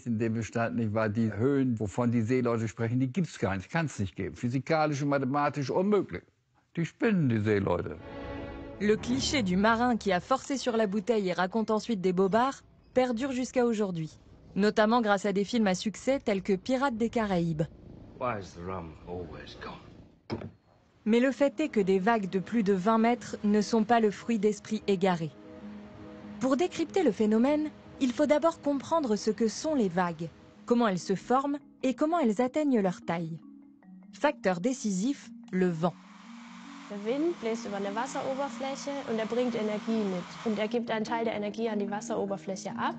In dem Bestand nicht war, die Höhen, wovon die Seeleute sprechen, die gibt es gar nicht, kann es nicht geben. Physikalisch und mathematisch unmöglich. Die spinnen, die Seeleute. Le cliché du marin qui a forcé sur la bouteille et raconte ensuite des bobards perdure jusqu'à aujourd'hui, notamment grâce à des films à succès tels que Pirates des Caraïbes. Why is the rum always gone? Mais le fait est que des vagues de plus de 20 mètres ne sont pas le fruit d'esprits égarés. Pour décrypter le phénomène, il faut d'abord comprendre ce que sont les vagues, comment elles se forment et comment elles atteignent leur taille. Facteur décisif, le vent. Der Wind bläst über eine Wasseroberfläche und er bringt Energie mit. Und er gibt einen Teil der Energie an die Wasseroberfläche ab.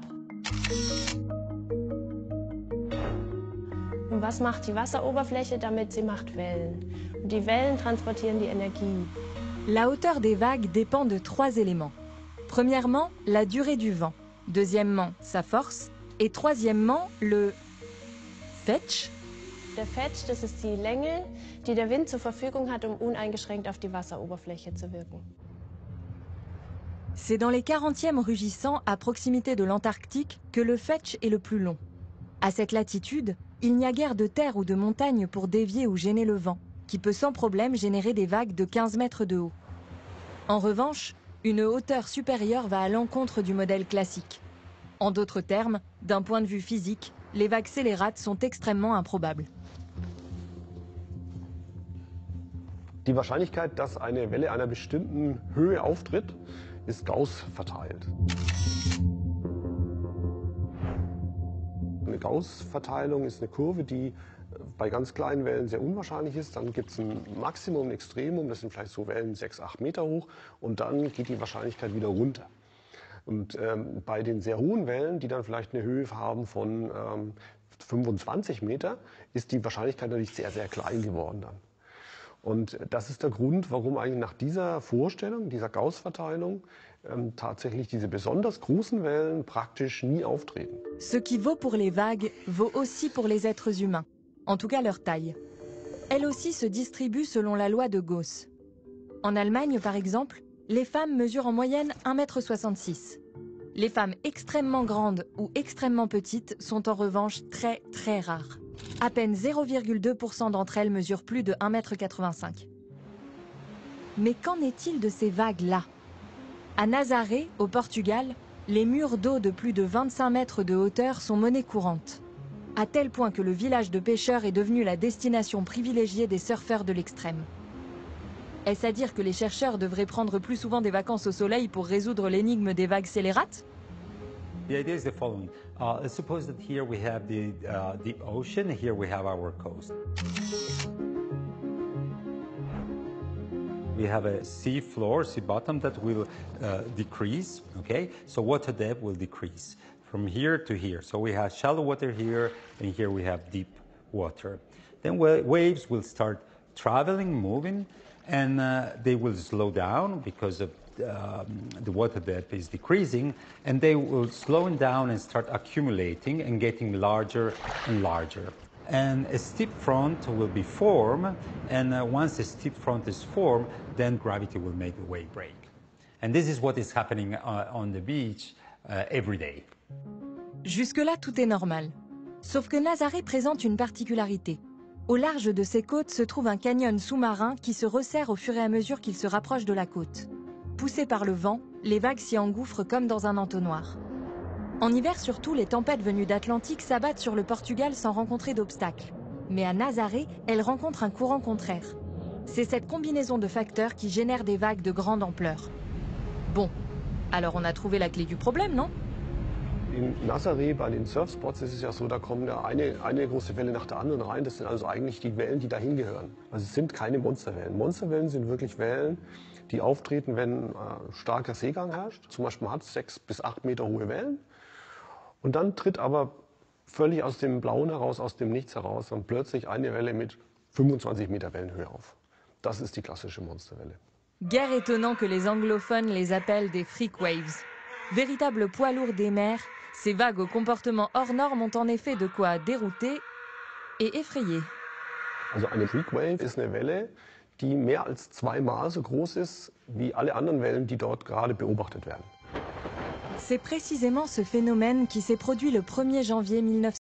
Und was macht die Wasseroberfläche damit? Sie macht Wellen. Und die Wellen transportieren die Energie. La hauteur des vagues dépend de 3 éléments. Premièrement, la durée du vent. Deuxièmement, sa force. Et troisièmement, le Fetch. Der Fetch, das ist die Länge, die der Wind zur Verfügung hat, um uneingeschränkt auf die Wasseroberfläche zu wirken. C'est dans les 40e rugissants, à proximité de l'Antarctique, que le Fetch est le plus long. À cette latitude, il n'y a guère de terre ou de montagne pour dévier ou gêner le vent, qui peut sans problème générer des vagues de 15 mètres de haut. En revanche, une hauteur supérieure va à l'encontre du modèle classique. En d'autres termes, d'un point de vue physique, les vagues scélérates sont extrêmement improbables. Die Wahrscheinlichkeit, dass eine Welle einer bestimmten Höhe auftritt, ist Gauss verteilt. Eine Gauss-Verteilung ist eine Kurve, die bei ganz kleinen Wellen sehr unwahrscheinlich ist. Dann gibt es ein Maximum, ein Extremum, das sind vielleicht so Wellen 6, 8 Meter hoch und dann geht die Wahrscheinlichkeit wieder runter. Und bei den sehr hohen Wellen, die dann vielleicht eine Höhe haben von 25 Meter, ist die Wahrscheinlichkeit natürlich sehr, sehr klein geworden dann. Und das ist der Grund, warum eigentlich nach dieser Vorstellung, dieser Gauss-Verteilung, tatsächlich diese besonders großen Wellen praktisch nie auftreten. Ce qui vaut pour les vagues vaut aussi pour les êtres humains, en tout cas leur taille. Elle aussi se distribue selon la loi de Gauss. En Allemagne, par exemple, les femmes mesurent en moyenne 1,66 m. Les femmes extrêmement grandes ou extrêmement petites sont en revanche très très rares. À peine 0,2% d'entre elles mesurent plus de 1,85 m. Mais qu'en est-il de ces vagues-là? À Nazaré, au Portugal, les murs d'eau de plus de 25 mètres de hauteur sont monnaie courante. À tel point que le village de pêcheurs est devenu la destination privilégiée des surfeurs de l'extrême. Est-ce à dire que les chercheurs devraient prendre plus souvent des vacances au soleil pour résoudre l'énigme des vagues scélérates? The idea is the following. Let's suppose that here we have the deep ocean, here we have our coast. We have a sea floor, sea bottom that will decrease, okay? So water depth will decrease from here to here. So we have shallow water here, and here we have deep water. Then waves will start traveling, moving, and they will slow down because of the water depth is decreasing, and they will slow down and start accumulating and getting larger and larger. And a steep front will be formed, and once the steep front is formed, then gravity will make the wave break. And this is what is happening on the beach every day. Jusque-là, tout est normal. Sauf que Nazaré présente une particularité. Au large de ses côtes se trouve un canyon sous-marin qui se resserre au fur et à mesure qu'il se rapproche de la côte. Poussées par le vent, les vagues s'y engouffrent comme dans un entonnoir. En hiver surtout, les tempêtes venues d'Atlantique s'abattent sur le Portugal sans rencontrer d'obstacles. Mais à Nazaré, elles rencontrent un courant contraire. C'est cette combinaison de facteurs qui génère des vagues de grande ampleur. Bon, alors on a trouvé la clé du problème, non? In Nazaré bei den Surfspots ist es ja so, da kommen ja eine große Welle nach der anderen rein. Das sind also eigentlich die Wellen, die dahin gehören. Also es sind keine Monsterwellen. Monsterwellen sind wirklich Wellen, die auftreten, wenn starker Seegang herrscht. Zum Beispiel man hat 6 bis 8 Meter hohe Wellen. Und dann tritt aber völlig aus dem Blauen heraus, aus dem Nichts heraus, dann plötzlich eine Welle mit 25 Meter Wellenhöhe auf. Das ist die klassische Monsterwelle. Guère étonnant que les anglophones les appellent des freak waves. Véritables poids lourds des mers, ces vagues au comportement hors norme ont en effet de quoi dérouter et effrayer. Also eine Freak Wave ist eine Welle, die mehr als 2-mal so groß ist wie alle anderen Wellen, die dort gerade beobachtet werden. C'est précisément ce phénomène qui s'est produit le 1er janvier 1900.